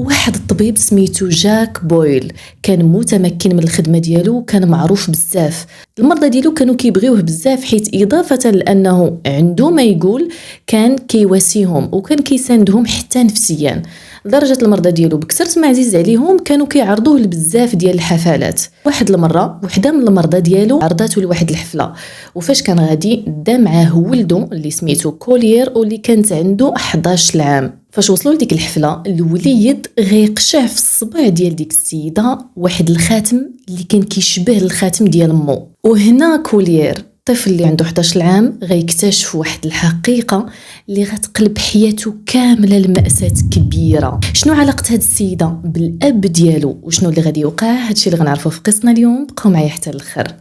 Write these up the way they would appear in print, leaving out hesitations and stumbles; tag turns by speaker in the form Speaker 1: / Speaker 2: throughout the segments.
Speaker 1: واحد الطبيب سميتو جاك بويل كان متمكن من الخدمه ديالو، كان معروف بزاف. المرضى ديالو كانوا كيبغيوه بزاف، حيت اضافه لانه عنده ما يقول كان كيواسيهم وكان كيساندهم حتى نفسيا، لدرجه المرضى ديالو بكثرت ما عزيز عليهم كانوا كيعرضوه لبزاف ديال الحفلات. واحد المره وحده من المرضى ديالو عرضاتو لواحد الحفله، وفاش كان غادي دا معاه ولده اللي سميتو كولير واللي كانت عنده 11 عام. فاش وصلوا لديك الحفله الوليد غيقشع في الصبع ديال ديك السيده واحد الخاتم اللي كان كيشبه الخاتم ديال مو. وهنا كولير الطفل اللي عنده 11 عام غيكتشف واحد الحقيقه اللي غتقلب حياته كامله لمأساة كبيره. شنو علاقه هاد السيده بالاب ديالو وشنو اللي غادي يوقع؟ هادشي اللي غنعرفه في قصتنا اليوم، بقاو معايا حتى الاخر.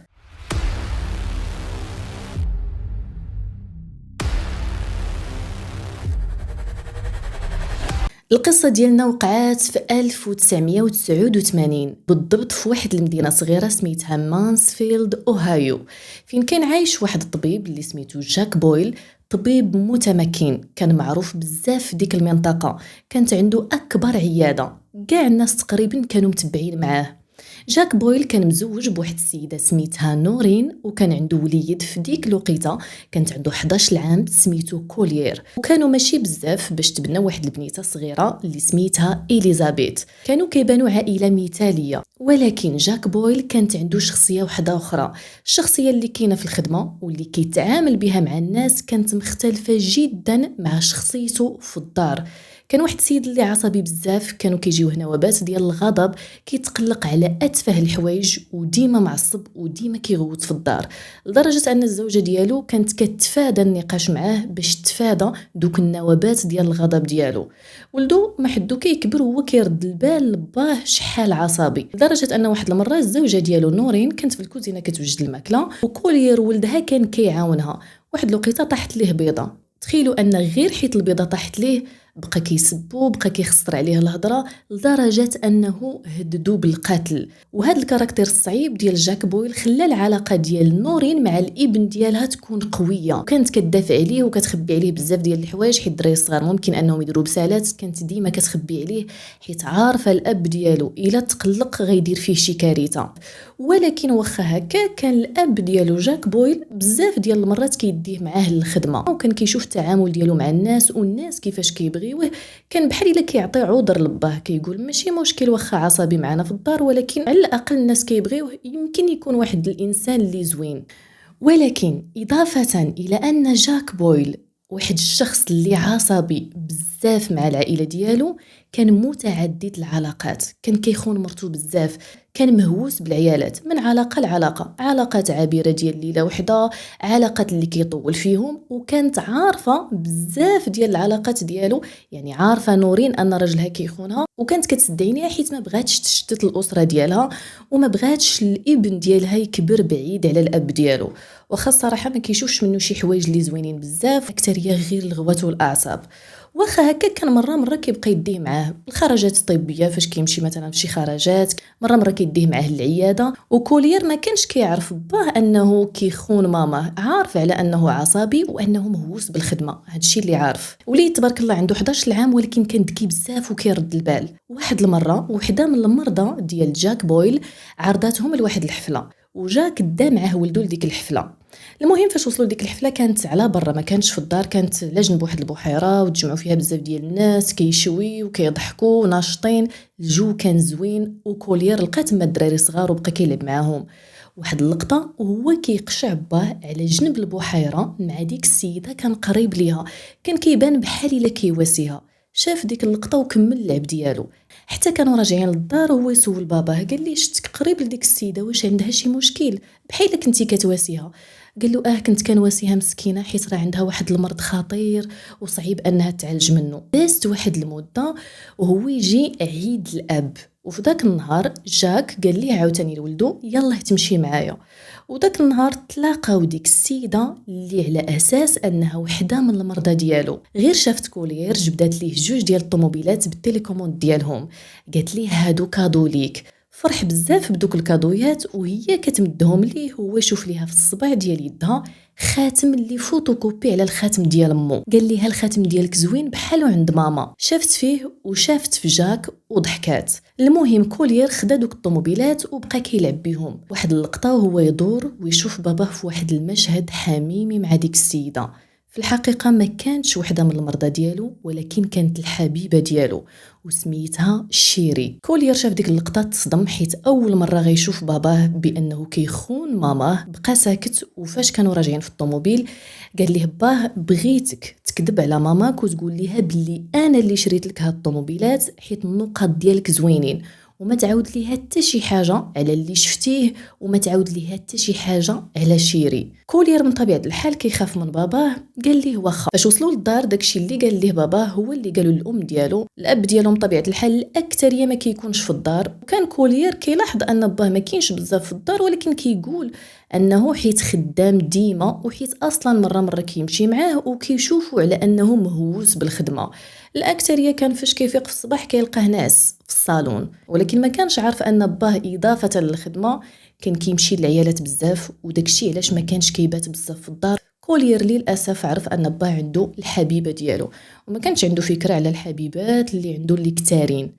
Speaker 1: القصة ديالنا وقعات في 1989 بالضبط في واحد المدينة صغيرة سميتها مانسفيلد أوهايو، فين كان عايش واحد الطبيب اللي سميتو جاك بويل. طبيب متمكن كان معروف بزاف في ديك المنطقة، كانت عنده أكبر عيادة، كاع الناس تقريبا كانوا متبعين معاه. جاك بويل كان مزوج بواحد السيده سميتها نورين، وكان عنده وليد في ديك الوقيته كانت عنده 11 عام سميتو كولير، وكانوا ماشي بزاف باش تبنى واحد البنيته صغيره اللي سميتها اليزابيث. كانوا كيبانوا عائله مثاليه، ولكن جاك بويل كانت عنده شخصيه واحده اخرى. الشخصيه اللي كاينه في الخدمه واللي كيتعامل بها مع الناس كانت مختلفه جدا مع شخصيته في الدار. كان واحد السيد اللي عصبي بزاف، كانوا كيجيوه نوبات ديال الغضب، كيتقلق على اتفه الحوايج وديما معصب وديما كيغوت في الدار، لدرجه ان الزوجه ديالو كانت كتفادى النقاش معاه باش تفادى دوك النوبات ديال الغضب ديالو. ولدو ما حدو كيكبر وهو كيرد البال لباه شحال عصبي، لدرجه ان واحد المره الزوجه ديالو نورين كانت في الكوزينه كتوجد الماكله، وكولير ولدها كان كيعاونها. واحد الوقيته طاحت ليه بيضه، تخيلوا ان غير حيت البيضه طاحت ليه بقى كيسبو، بقى كيخسر عليه الهضره، لدرجه انه هددو بالقتل. وهذا الكاركتير الصعيب ديال جاك بويل خلى العلاقه ديال نورين مع الابن ديالها تكون قويه، وكانت كتدافع عليه وكتخبي عليه بزاف ديال الحوايج، حيت الدراري الصغار ممكن انهم يديروا بسالات، كانت ديما كتخبي عليه حيت عارفه الاب ديالو الا تقلق غيدير فيه شي كارثه. ولكن واخا هكا كان الاب ديالو جاك بويل بزاف ديال المرات كيديه معاه للخدمه، وكان كيشوف التعامل ديالو مع الناس والناس كيفاش كيبغيوه، كان بحال الا كيعطي عذر لباه، كيقول ماشي مشكل واخا عصبي معنا في الدار، ولكن على الاقل الناس كيبغيوه، يمكن يكون واحد الانسان اللي زوين. ولكن اضافه الى ان جاك بويل واحد الشخص اللي عصبي بزاف مع العائله ديالو، كان متعدد العلاقات، كان كيخون مرتو بزاف، كان مهووس بالعيالات من علاقه لعلاقه، علاقات عابره ديال ليله وحده، علاقات اللي كيطول فيهم، وكانت عارفه بزاف ديال العلاقات ديالو. يعني عارفه نورين ان راجلها كيخونها، وكانت كتدعينيها حيت ما بغاتش تشتت الاسره ديالها وما بغاتش الابن ديالها يكبر بعيد على الاب ديالو. واخا الصراحه ما كيشوفش منه شي حوايج اللي زوينين بزاف، اكثر هي غير الغوات والاعصاب. واخا هكا كان مره كيبقى يديه معاه الخرجات الطبيه، فاش كيمشي مثلا في شي خرجات، مره كيديه معاه للعياده. وكولير ما كانش كيعرف باه انه كيخون ماما، عارف على انه عصبي وانه مهووس بالخدمه، هادشي اللي عارف. وليد تبارك الله عنده 11 عام، ولكن كان ذكي بزاف وكيرد البال. واحد المره وحده من المرضى ديال جاك بويل عرضاتهم لواحد الحفله، وجاك دا معاه ولدو لديك الحفله. المهم فاش وصلوا لديك الحفله كانت على برا، ما كانتش في الدار، كانت على جنب واحد البحيره وتجمعوا فيها بزاف ديال الناس كيشوي وكيضحكوا وناشطين، الجو كان زوين. وكولير لقى تما الدراري صغار وبقى كيلعب معاهم. واحد اللقطه وهو كيقشع باه على جنب البحيره مع ديك السيده كان قريب ليها، كان كيبان بحال الا كيواسيها. شاف ديك اللقطه وكمل اللعب ديالو، حتى كانوا راجعين للدار وهو يسول باباه، قال لي شتك قريب لديك السيده، واش عندها شي مشكل بحال كنتي كتواسيها؟ قال له كنت كنواسيها مسكينه حيت راه عندها واحد المرض خطير وصعيب انها تعالج منه. دازت واحد المده وهو يجي عيد الاب، وفي ذاك النهار جاك قال ليه عاوتاني لولدو يلاه تمشي معايا. وذاك النهار تلاقاو ديك السيده اللي على اساس انها وحده من المرضى ديالو، غير شافت كولير جبدات ليه جوج ديال الطوموبيلات بالتليكوموند ديالهم، قالت ليه هادو كادو ليك. فرح بزاف بدوك الكادويات وهي كتمدهم ليه، هو يشوف ليها في الصبع ديال يدها خاتم اللي فوتوكوبي على الخاتم ديال مو. قال ليها الخاتم ديالك زوين بحالو عند ماما. شافت فيه وشافت في جاك وضحكات. المهم كولير خدا دوك الطوموبيلات وبقى كيلعب بيهم. واحد اللقطه وهو يدور ويشوف باباه في واحد المشهد حميمي مع ديك السيده. في الحقيقه ما كانتش وحده من المرضى ديالو، ولكن كانت الحبيبه ديالو وسميتها شيري. كولير شاف ديك اللقطه تصدم، حيت اول مره غيشوف باباه بانه كيخون ماماه. بقى ساكت، وفاش كانوا راجعين في الطوموبيل قال ليه باه بغيتك تكذب على ماماك وتقول ليها بلي انا اللي شريت لك هاد الطوموبيلات حيت النقاط ديالك زوينين، وما تعاود ليها حتى شي حاجه على اللي شفتيه، وما تعاود ليها حتى شي حاجه على شيري. كولير من طبيعه الحال كيخاف من باباه. قال ليه واخا. فاش وصلوا للدار داكشي اللي قال ليه باباه هو اللي قالوا الام ديالو. الاب ديالو من طبيعه الحال الاكثريه ما كيكونش في الدار، وكان كولير كيلاحظ ان باه ما كاينش بزاف في الدار، ولكن كيقول انه حيت خدام ديما، وحيت اصلا مره كيمشي معاه وكيشوفوا على انه مهووس بالخدمه. الاكثريه كان فاش كيفيق في الصباح كيلقاه ناعس في الصالون، ولكن ما كانش عارف ان باه اضافه للخدمه كان كيمشي للعيالات بزاف، وداكشي علاش ما كانش كيبات بزاف في الدار. كولير للاسف عرف ان باه عنده الحبيبه ديالو، وما كانش عنده فكره على الحبيبات اللي عنده اللي كتارين.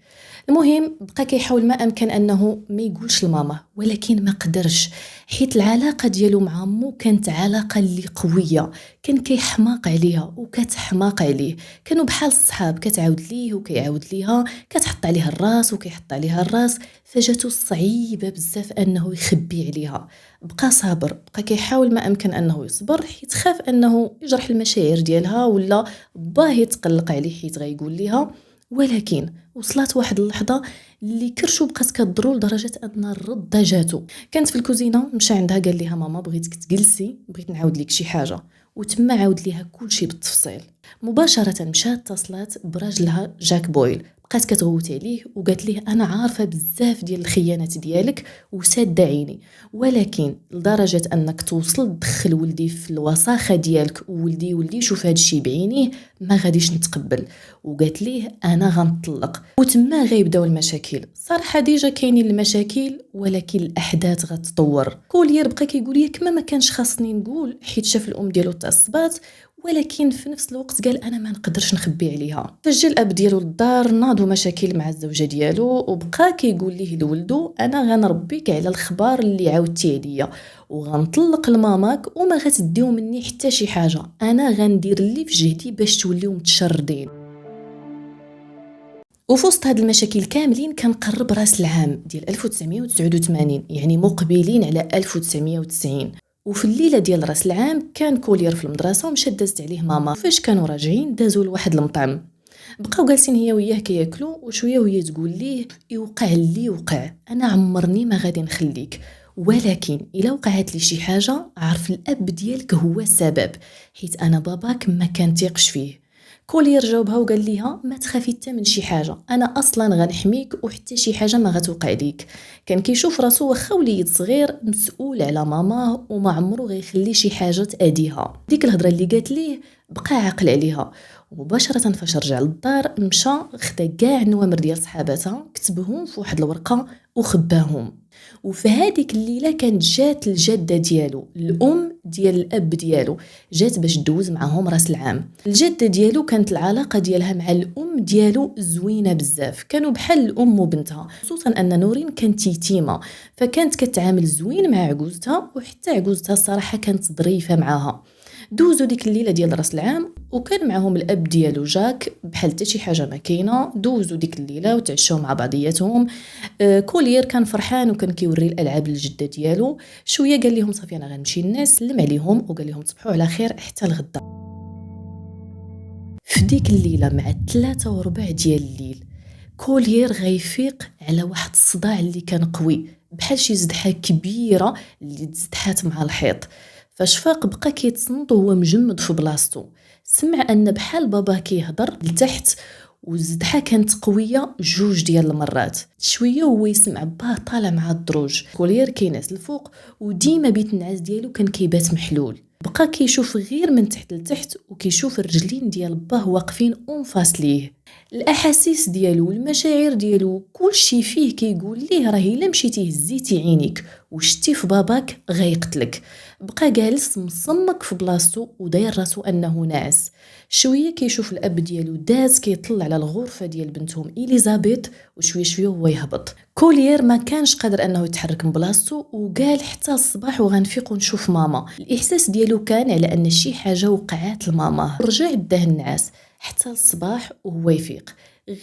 Speaker 1: المهم بقى كيحاول ما امكن انه ما يقولش لماما، ولكن ما قدرش، حيت العلاقه ديالو مع مو كانت علاقه اللي قويه. كان كيحماق عليها وكتحماق عليه، كانوا بحال الصحاب، كتعاود ليه وكيعاود ليها، كتحط عليها الراس وكيحط عليها الراس. فجاتو صعيبه بزاف انه يخبي عليها. بقى صابر، بقى كيحاول ما امكن انه يصبر، حيت خاف انه يجرح المشاعر ديالها ولا باه يتقلق عليه حيت غيقول ليها. ولكن وصلت واحد اللحظه اللي كرشو بقات كضرو لدرجه ان الرده جاتو. كانت في الكوزينه، مشى عندها قال لها ماما بغيتك تجلسي، بغيت نعاود لك شي حاجه. وتما عاود ليها كلشي بالتفصيل. مباشره مشات اتصلت براجلها جاك بويل، بقات كتغوت عليه وقالت ليه انا عارفه بزاف ديال الخيانات ديالك وساده عيني، ولكن لدرجه انك توصل تدخل ولدي في الوساخه ديالك وولدي يولي يشوف هذا الشيء بعينيه، ما غاديش نتقبل. وقالت ليه انا غنطلق. وتما غيبداو المشاكل. صراحه ديجا كاينين المشاكل، ولكن الاحداث غتطور. كولير بقى كيقول لي كما ما كانش خاصني نقول حيت شاف الام ديالو تعصبات، ولكن في نفس الوقت قال انا ما نقدرش نخبي عليها. فجا الاب ديالو للدار، ناضوا مشاكل مع الزوجه ديالو، وبقى كيقول ليه لولدو انا غنربيك على الخبار اللي عاودتي عليا، وغنطلق لماماك وما غتديو مني حتى شي حاجه، انا غندير اللي في جهدي باش توليو متشردين. وفي وسط هاد المشاكل كاملين كان قرب راس العام ديال 1989، يعني مقبلين على 1990. وفي الليله ديال راس العام كان كولير في المدرسه ومشى دازت عليه ماما. فاش كانوا راجعين دازوا لواحد المطعم، بقاو جالسين هي وياه كياكلوا، وشويه وهي تقول ليه يوقع اللي وقع، انا عمرني ما غادي نخليك، ولكن الا وقعت لي شي حاجه عرف الاب ديالك هو السبب، حيت انا باباك ما كان تيقش فيه. كولير جاوبها وقال ليها ما تخافي حتى من شي حاجه، انا اصلا غنحميك وحتى شي حاجه ما غتوقع ليك. كان كيشوف راسو واخا وليد صغير مسؤول على ماماه وما عمرو غيخلي شي حاجه تاديها. ديك الهضره اللي قالت ليه بقى عاقل عليها. ومباشره فاش رجع للدار مشى خدا كاع النوامر ديال صحاباتها، كتبهم في واحد الورقه وخباهم. وفي هذيك الليله كانت جات الجده ديالو، الام ديال الاب ديالو، جات باش دوز معهم راس العام. الجده ديالو كانت العلاقه ديالها مع الام ديالو زوينه بزاف، كانوا بحال الام وبنتها، خصوصا ان نورين كانت يتيمه، فكانت كتعامل زوين مع عجوزتها، وحتى عجوزتها الصراحه كانت ظريفه معاها. دوزو ديك الليله ديال راس العام، وكان معهم الاب ديالو جاك بحال حتى شي حاجه ما كاينه. دوزو ديك الليله وتعشاو مع بعضياتهم. كولير كان فرحان وكان كيوري الالعاب للجده ديالو. شويه قال لهم صافي انا غنمشي للناس، سلم عليهم وقال لهم تصبحوا على خير حتى الغدا. في ديك الليله مع 3:15 ديال الليل كولير غيفيق على واحد الصداع اللي كان قوي، بحال شي زدحه كبيره اللي تزدحات مع الحيط. فاش فاق بقى كيتصنت وهو مجمد في بلاصتو، سمع ان بحال باباه كيهضر لتحت، والزدحه كانت قويه 2 ديال المرات. شويه وهو يسمع باه طالع مع الدروج. كولير كينعس الفوق، وديما بيت النعاس ديالو كان كيبات محلول. بقى كيشوف غير من تحت لتحت، وكيشوف الرجلين ديال باه واقفين اونفاس ليه. الاحاسيس ديالو والمشاعر ديالو كلشي فيه كيقول ليه راه الا مشيتي هزيتي عينيك وشتي في باباك غيقتلك. بقى جالس مصمك في بلاصتو وداير راسو انه ناعس. شويه كيشوف الاب ديالو داز كيطل على الغرفه ديال بنتهم اليزابيث، وشويه شويه هو يهبط. كولير ما كانش قادر انه يتحرك من بلاصتو وقال حتى الصباح وغنفيق ونشوف ماما. الاحساس ديالو كان على ان شي حاجه وقعات لماما. رجع داه النعاس حتى الصباح وهو يفيق.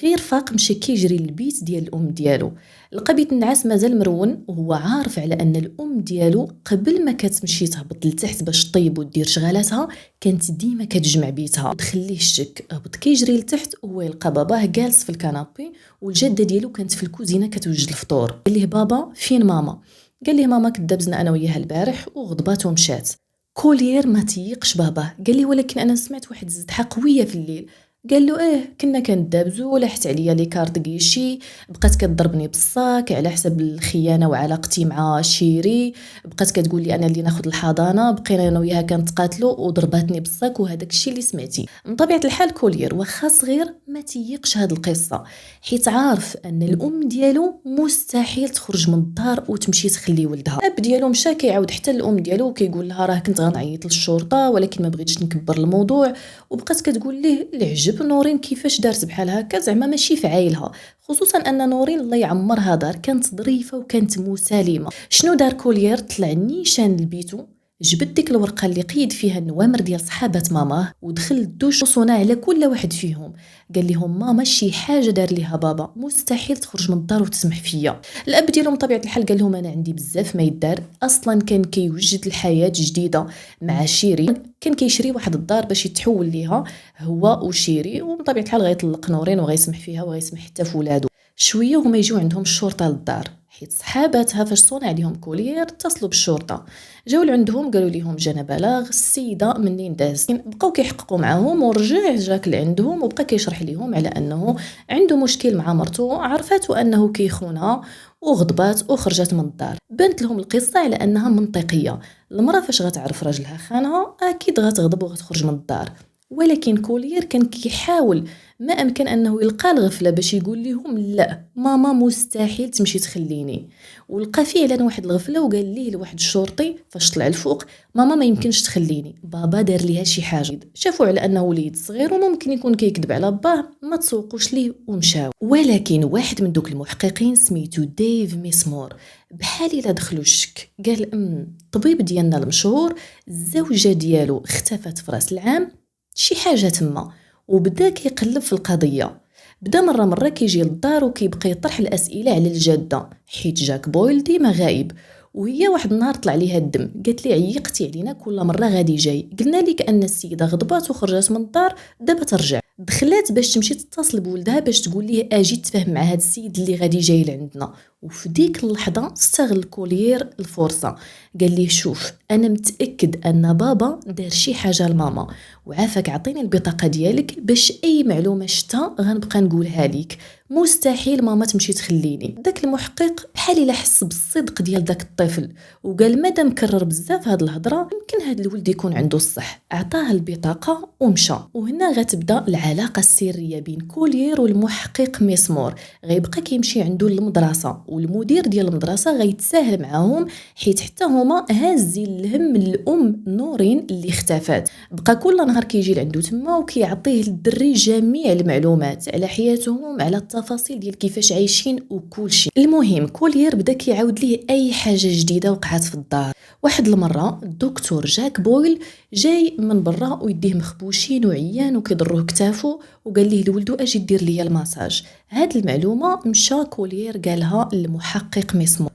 Speaker 1: غير فاق مشى كيجري للبيت ديال الام ديالو، لقى بيت النعاس مازال مرون وهو عارف على ان الام ديالو قبل ما كتمشي تهبط لتحت باش طيب ودير شغالاتها كانت ديما كتجمع بيتها. تخليه الشك، هبط كيجري لتحت وهو يلقى باباه جالس في الكنابي والجده ديالو كانت في الكوزينه كتوجد الفطور. قال ليه بابا فين ماما؟ قال ليه ماما كدابزنا انا وياها البارح وغضبات ومشات. كولير ما تيقش باباه، قال لي ولكن انا سمعت واحد الزدحه قويه في الليل. قال له كنا كندابزو لاحت عليا لي كارت كيشي، بقات كتضربني بالصاك على حسب الخيانه وعلاقتي مع شيري، بقات كتقول لي انا اللي ناخذ الحضانه، بقينا انا وياها كنتقاتلوا وضرباتني بالصاك وهذاك الشيء اللي سمعتي. من طبيعه الحال كولير واخا صغير ما تيقش هاد القصه، حيت عارف ان الام ديالو مستحيل تخرج من الدار وتمشي تخلي ولدها. الاب ديالو مشى كيعاود حتى الام ديالو وكيقول لها راه كنت غنعيط للشرطه ولكن ما بغيتش نكبر الموضوع، وبقات كتقول ليه العجب نورين كيفاش دارت بحال هكا، زعما ماشي في عايلها، خصوصا ان نورين الله يعمرها دار كانت ظريفه وكانت مسالمه. شنو دار كولير؟ طلع نيشان لبيتو، جبد ديك الورقه اللي قيد فيها النوامر ديال صحابات ماماه ودخل الدوش وصونا على كل واحد فيهم. قال لهم ماما شي حاجه دار ليها بابا مستحيل تخرج من الدار وتسمح فيا. الاب ديالهم بطبيعه الحال قال لهم انا عندي بزاف ما يدار، اصلا كان كيوجد الحياه جديده مع شيري، كان كيشري واحد الدار باش يتحول ليها هو وشيري، وبطبيعه الحال غيطلق نورين وغيسمح فيها وغيسمح حتى في ولادو. شويه هما يجيو عندهم الشرطه للدار، حيت صحاباتها فاش صونا عليهم كولير اتصلوا بالشرطه، جاو لعندهم قالوا لهم جانا بلاغ السيده منين داز. بقاو كيحققوا معاهم ورجع جاك لعندهم وبقى كيشرح لهم على انه عنده مشكل مع مرته، عرفته انه كيخونها وغضبات وخرجت من الدار. بانت لهم القصه على انها منطقيه، المراه فاش غتعرف راجلها خانها اكيد غتغضب وغتخرج من الدار. ولكن كولير كان كيحاول ما امكن انه يلقى الغفله باش يقول لهم لا ماما مستحيل تمشي تخليني، ولقى فعلا واحد الغفله وقال ليه لواحد الشرطي فاش طلع الفوق ماما ما يمكنش تخليني، بابا دار ليها شي حاجه. شافوا على انه وليد صغير وممكن يكون كيكذب على باه، ما تسوقوش ليه ومشاو. ولكن واحد من دوك المحققين سميتو ديف ميسمور بحال الا دخلوا الشك، قال الطبيب ديالنا المشهور الزوجه ديالو اختفت في راس العام، شي حاجه تما، وبدا كيقلب في القضيه. بدا مره كيجي للدار وكيبقى يطرح الاسئله على الجاده، حيت جاك بويل ديما غايب، وهي واحد النهار طلع ليها الدم، قالت لي عيقتي علينا كل مره غادي جاي، قلنا لك ان السيده غضبات وخرجت من الدار دابا ترجع. دخلات باش تمشي تتصل بولدها باش تقول ليه اجي تفاهم مع هذا السيد اللي غادي جاي لعندنا. وفي ديك اللحظه استغل كولير الفرصه، قال ليه شوف انا متاكد ان بابا دار شي حاجه لماما، وعافاك عطيني البطاقه ديالك باش اي معلومه شتا غنبقى نقولها لك، مستحيل ماما تمشي تخليني. داك المحقق بحال الا حس بالصدق ديال داك الطفل وقال مادام كرر بزاف هاد الهضره يمكن هاد الولد يكون عنده الصح، عطاه البطاقه ومشى. وهنا غتبدا العلاقه السريه بين كولير والمحقق ميسمور، غيبقى كيمشي عنده للمدرسه والمدير ديال المدرسه غيتساهل معاهم، حيت حتى هما هازين الهم من الام نورين اللي اختفات. بقى كل نهار كيجي لعندو تما وكيعطيه للدري جميع المعلومات على حياتهم، على التفاصيل ديال كيفاش عايشين وكل شيء. المهم كولير بدا كيعاود ليه اي حاجه جديده وقعت في الدار. واحد المره الدكتور جاك بويل جاي من برا ويديه مخبوشين وعيان وكيضروه كتافو، وقال ليه لولدو اجي دير ليا الماساج. هاد المعلومه مشى كولير قالها للمحقق ميسمور،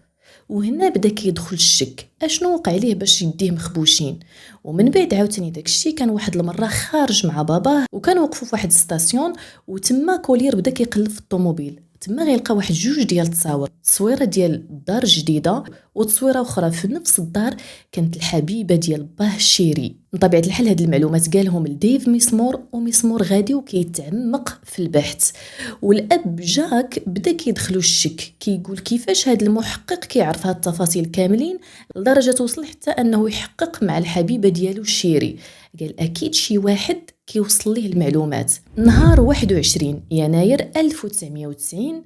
Speaker 1: وهنا بدا كيدخل الشك اشنو وقع ليه باش يديه مخبوشين. ومن بعد عاوتاني داكشي كان واحد المره خارج مع باباه وكان وقفوا في واحد الستاسيون، وتما كولير بدا كيقلب في الطوموبيل، تما غيلقى واحد جوج ديال تصويره ديال الدار الجديده وتصويره اخرى في نفس الدار كانت الحبيبه ديال باه شيري. بطبيعه الحال هاد المعلومات قالهم لديف ميسمور، وميسمور غادي وكيتعمق في البحث. والاب جاك بدا كيدخلو الشك، كيقول كيفاش هاد المحقق كيعرف هاد التفاصيل كاملين لدرجه توصل حتى انه يحقق مع الحبيبه ديالو شيري. قال اكيد شي واحد كيوصل ليه المعلومات. نهار 21 يناير 1990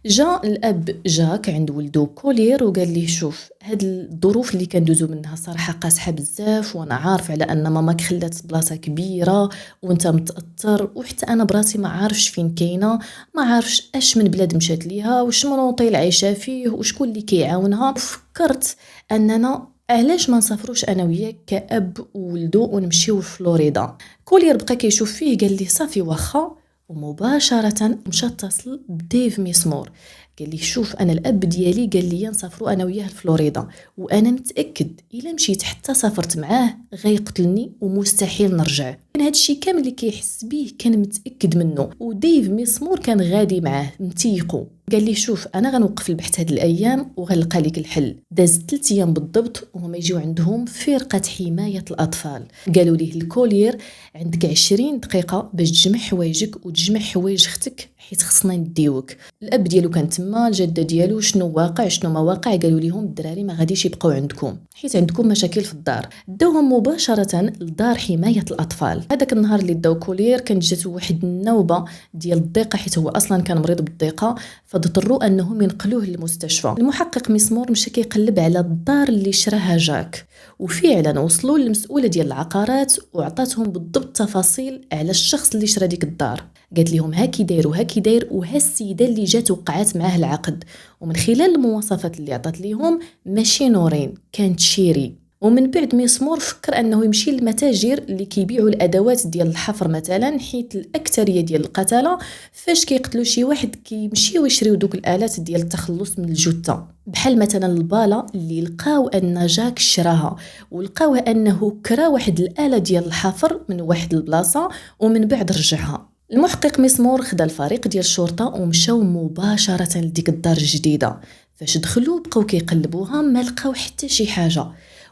Speaker 1: جا الاب جاك عند ولدو كولير وقال ليه شوف هاد الظروف اللي كندوزو منها صراحه قاصحه بزاف، وانا عارف على ان ماماك خلات بلاصه كبيره وانت متاثر، وحتى انا براسي ما عارفش فين كاينه، ما عارفش اش من بلاد مشات ليها واش منوطيل عايشه فيه وشكون اللي كيعاونها. فكرت اننا علاش ما نسافروش انا وياك كاب وولدو ونمشيو لفلوريدا. كولير بقى كيشوف فيه قال لي صافي واخا، ومباشره مشى اتصل بديف ميسمور قال لي شوف انا الاب ديالي قال لي نسافروا انا وياه لفلوريدا، وانا متاكد الا مشيت حتى سافرت معاه غيقتلني ومستحيل نرجع. كان هادشي كامل اللي كيحس بيه كان متاكد منه، وديف ميسمور كان غادي معاه متيقو. قال لي شوف انا غنوقف البحث هاد الايام وغنلقى لك الحل. داز 3 ايام بالضبط وهما يجيو عندهم فرقه حمايه الاطفال. قالوا ليه الكولير عندك 20 دقيقه باش تجمع حوايجك وتجمع حوايج اختك حيت خصنا نديوك. الاب ديالو كان تما، الجده ديالو شنو واقع شنو ما واقع. قالوا لهم الدراري ما غاديش يبقاو عندكم حيت عندكم مشاكل في الدار. داوهم مباشره لدار حمايه الاطفال. هذاك النهار اللي داو كولير كان جاتو واحد النوبه ديال الضيقه حيت هو اصلا كان مريض بالضيقه، فاضطروا انهم ينقلوه للمستشفى. المحقق ميسمور مشى كيقلب على الدار اللي شراها جاك، وفعلا وصلوا للمسؤوله ديال العقارات وعطاتهم بالضبط تفاصيل على الشخص اللي شرا ديك الدار. قالت لهم هاكي داير وهاكي داير وها السيده اللي جات وقعت معاه العقد. ومن خلال المواصفات اللي عطات ليهم ماشي نورين، كانت شيري. ومن بعد ميسمور فكر انه يمشي للمتاجر اللي كيبيعوا الادوات ديال الحفر مثلا، حيت الاكثريه ديال القتله فاش كيقتلوا شي واحد كيمشيو يشريو دوك الالات ديال التخلص من الجثه، بحال مثلا الباله اللي لقاو ان جاك شراها، ولقاو انه كرا واحد الاله ديال الحفر من واحد البلاصه ومن بعد رجعها. المحقق ميسمور خدا الفريق ديال الشرطه ومشاو مباشره لديك الدار الجديده. فاش دخلوا بقاو كيقلبوها ما لقاو حتى شي حاجه،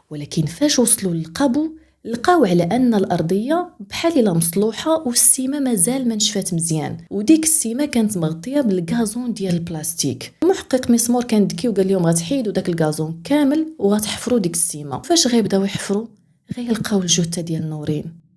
Speaker 1: ولكن فاش وصلوا للقابو لقاو على ان الارضيه بحال الا مصلوحه والسيمه مازال ما نشفات مزيان، وديك السيمه كانت مغطيه بالغازون ديال البلاستيك. المحقق ميسمور كان ذكي وقال لهم غتحيدوا داك الغازون كامل وغتحفروا ديك السيمه. فاش غيبداو يحفروا غيلقاو الجثه ديال نورين.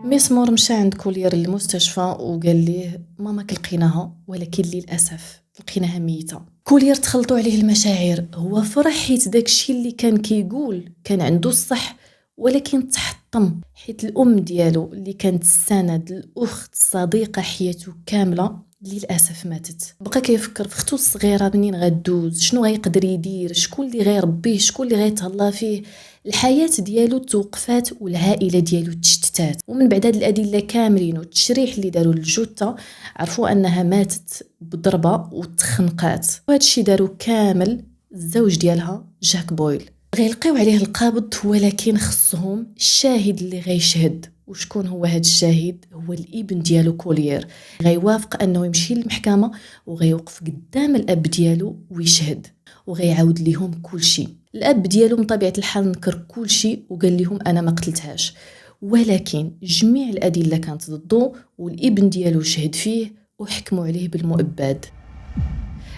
Speaker 1: ميسمور مشى عند كولير للمستشفى وقال ليه ماماك لقيناها، ولكن للاسف لقيناها ميته. كولير تخلطوا عليه المشاعر، هو فرح حيت داكشي اللي كان كيقول كان عنده الصح، ولكن تحطم حيت الام ديالو اللي كانت السند، الاخت، الصديقه، حياته كامله للاسف ماتت. بقى كيفكر في اختو الصغيره منين غدوز، شنو غيقدر يدير، شكون اللي غيربيه، شكون اللي غيتهلا فيه. الحياه ديالو توقفات والعائله ديالو تشتتات. ومن بعد هاد الادله كاملين والتشريح اللي داروا للجثه عرفوا انها ماتت بضربه وتخنقات. وهذا الشيء داروا كامل الزوج ديالها جاك بويل. غيلقيو عليه القابض، ولكن خصهم الشاهد اللي غيشهد. وشكون هو هذا الشاهد؟ هو الابن ديالو كولير. غيوافق انه يمشي للمحكمه وغيوقف قدام الاب ديالو ويشهد وغيعاود ليهم كل شيء. الاب ديالو من طبيعه الحال نكر كل شيء وقال لهم انا ما قتلتهاش، ولكن جميع الادله كانت ضده والابن ديالو شهد فيه وحكموا عليه بالمؤبد.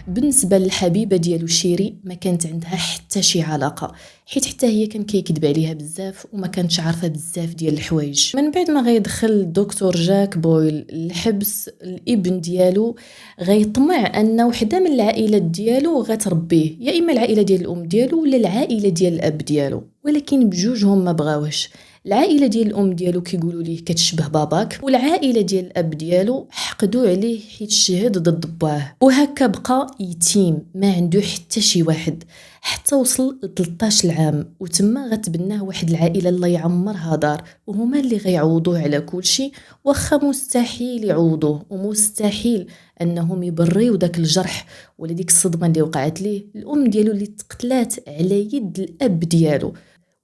Speaker 1: بالنسبه للحبيبه ديالو شيري ما كانت عندها حتى شي علاقه، حيت حتى هي كان كيكذب عليها بزاف وما كانتش عارفه بزاف ديال الحوايج. من بعد ما غيدخل الدكتور جاك بويل الحبس، الابن ديالو غيطمع ان وحده من العائلات ديالو غتربيه، يا اما العائله ديال الام ديالو ولا العائله ديال الاب ديالو، ولكن بجوجهم ما بغاوش. العائله ديال الام ديالو كيقولوا ليه كتشبه باباك، والعائله ديال الاب ديالو حقدوا عليه حيت شهد ضد باه. وهكا بقى يتيم ما عنده حتى شي واحد حتى وصل ل 13 عام، وتما غتبناه واحد العائله الله يعمرها دار، وهما اللي غيعوضوه على كل شيء، واخا مستحيل يعوضوه ومستحيل انهم يبريو داك الجرح ولا ديك الصدمه اللي وقعت ليه. الام ديالو اللي تقتلات على يد الاب ديالو،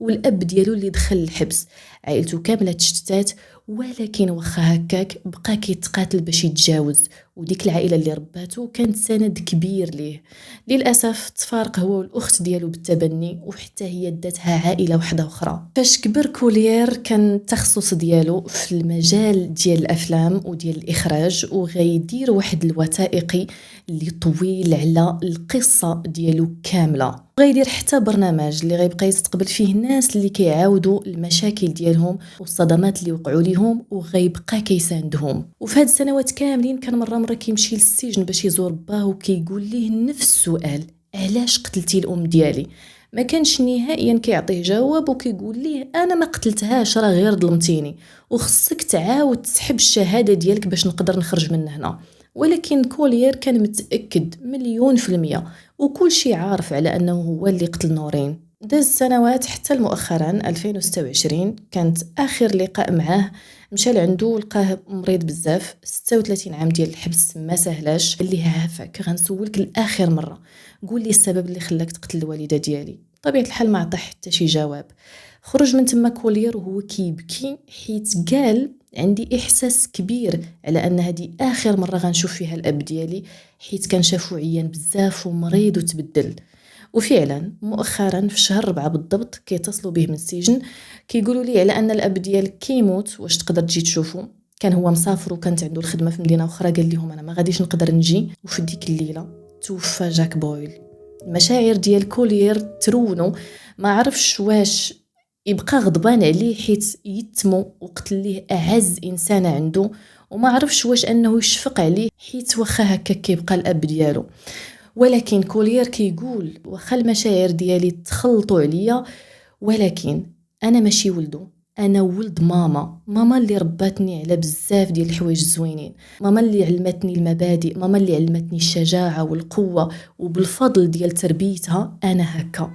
Speaker 1: والاب ديالو اللي دخل الحبس، عائلته كامله تشتتات، ولكن واخا هكاك بقى كيتقاتل باش يتجاوز. وديك العائله اللي رباتو كانت سند كبير ليه. للاسف تفارق هو والاخت ديالو بالتبني، وحتى هي داتها عائله وحده اخرى. فاش كبر كولير كان التخصص ديالو في المجال ديال الافلام وديال الاخراج، وغيدير واحد الوثائقي اللي طويل على القصه ديالو كامله. وغيدير حتى برنامج اللي غيبقى يستقبل فيه الناس اللي كيعاودوا المشاكل ديالهم والصدمات اللي وقعوا ليهم، وغيبقى كيساندهم. وفي هاد السنوات كاملين كان مره كيمشي للسجن باش يزور باه وكيقول ليه نفس السؤال: علاش قتلتي الام ديالي؟ ما كانش نهائيا كيعطيه جواب، وكيقول ليه انا ما قتلتهاش، راه غير ظلمتيني وخصك تعاود تسحب الشهاده ديالك باش نقدر نخرج من هنا. ولكن كولير كان متاكد 100% وكل شي عارف على انه هو اللي قتل نورين. داز سنوات حتى مؤخرا 2026 كانت اخر لقاء معاه، مشى لعندو ولقاه مريض بزاف، 36 عام ديال الحبس ما سهلاش. قال ليه عافاك غنسولك لاخر مره، قول لي السبب اللي خلاك تقتل الوالده ديالي. طبيعه الحال ما عطاه حتى شي جواب. خرج من تما كولير وهو كيبكي، حيت قال عندي احساس كبير على ان هذه اخر مره غنشوف فيها الاب ديالي، حيت كان شافو عيان بزاف ومريض وتبدل. وفعلا مؤخرا في شهر 4 بالضبط كيتصلوا به من السجن، كيقولوا لي على ان الاب ديالك كيموت، واش تقدر تجي تشوفو؟ كان هو مسافر وكانت عنده الخدمه في مدينه اخرى، قال لهم انا ما غاديش نقدر نجي. وفي ديك الليله توفى جاك بويل. المشاعر ديال كولير ترونو، ما عرفش واش يبقى غضبان عليه حيت يتمو وقتل ليه اعز انسان عنده، وما عرفش واش انه يشفق عليه حيت واخا هكا كيبقى الاب ديالو. ولكن كولير كيقول واخا المشاعر ديالي تخلطوا عليا، ولكن انا ماشي ولدو، انا ولد ماما اللي رباتني على بزاف ديال الحوايج زوينين، ماما اللي علمتني المبادئ، ماما اللي علمتني الشجاعه والقوه، وبالفضل ديال تربيتها انا هكا.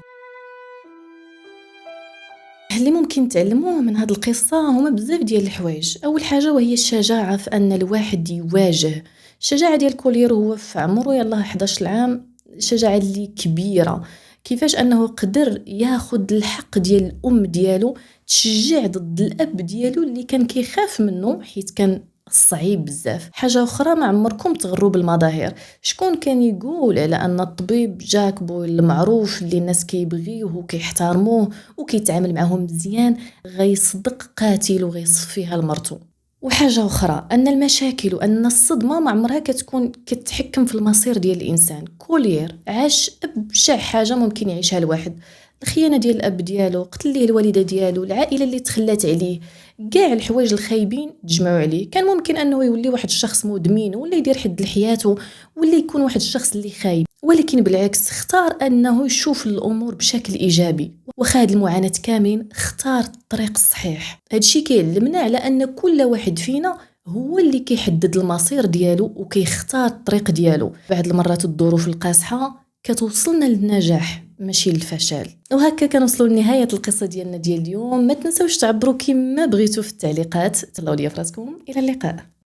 Speaker 1: اللي ممكن تعلموه من هاد القصة هما بزاف ديال الحوايج. أول حاجة وهي الشجاعة في أن الواحد يواجه. الشجاعة ديال كولير هو في عمره يلاه 11 عام، شجاعة اللي كبيرة، كيفاش أنه قدر ياخد الحق ديال الأم ديالو، تشجع ضد الأب ديالو اللي كان كيخاف منه حيت كان صعيب بزاف. حاجة أخرى، ما عمركم تغروا بالمظاهر. شكون كان يقول على أن الطبيب جاك بويل المعروف اللي الناس كيبغيوه وكيحترموه وكيتعامل معهم مزيان غيصدق قاتل وغيصفيها لمرتو؟ وحاجة أخرى، أن المشاكل وأن الصدمة ما عمرها كتكون كتحكم في المصير ديال الإنسان. كولير عاش أبشع حاجة ممكن يعيشها الواحد: الخيانة ديال الأب ديالو، قتل ليه الوالدة ديالو، العائلة اللي تخلات عليه، كاع الحوايج الخايبين تجمعوا عليه. كان ممكن أنه يولي واحد الشخص مدمن ولا يدير حد لحياته ولا يكون واحد الشخص اللي خايب، ولكن بالعكس اختار أنه يشوف الأمور بشكل إيجابي. وخاد المعاناة كاملين اختار الطريق الصحيح. هادشي كيعلمنا على أن كل واحد فينا هو اللي كيحدد المصير ديالو وكيختار الطريق ديالو. بعض المرات الظروف القاصحة كتوصلنا للنجاح ماشي للفشل. وهكا كنوصلوا لنهاية القصة ديالنا ديال اليوم. ما تنسوش تعبروا كما بغيتوا في التعليقات. تهلاو ليا فراسكم، إلى اللقاء.